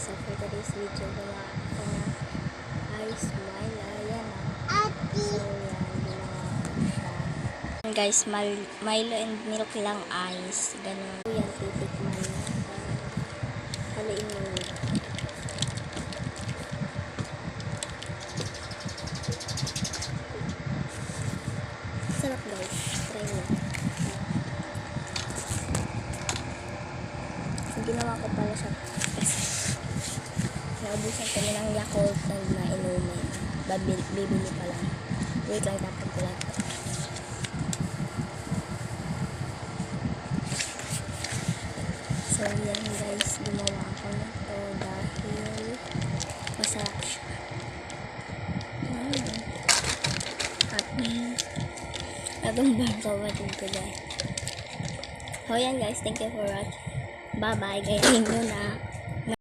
So for today's video, gawa ko na ice Milo. Ayan na. So yan, ginawa ko siya. And guys, Milo and milk lang ice. Ganun. Yan, titikman na. Haluin mo yun. Sarap guys. Try mo. Ginawa ko pala siya kasi naubusan kami ng Yakult na inumin. Bibili pa lang. Wait lang, dapat ko lang. So yan guys, gumawa ko na to dahil masarap siya. Atong bangka watin ko guys. So yan guys, thank you for watching. Bye bye, gayahin nyo na.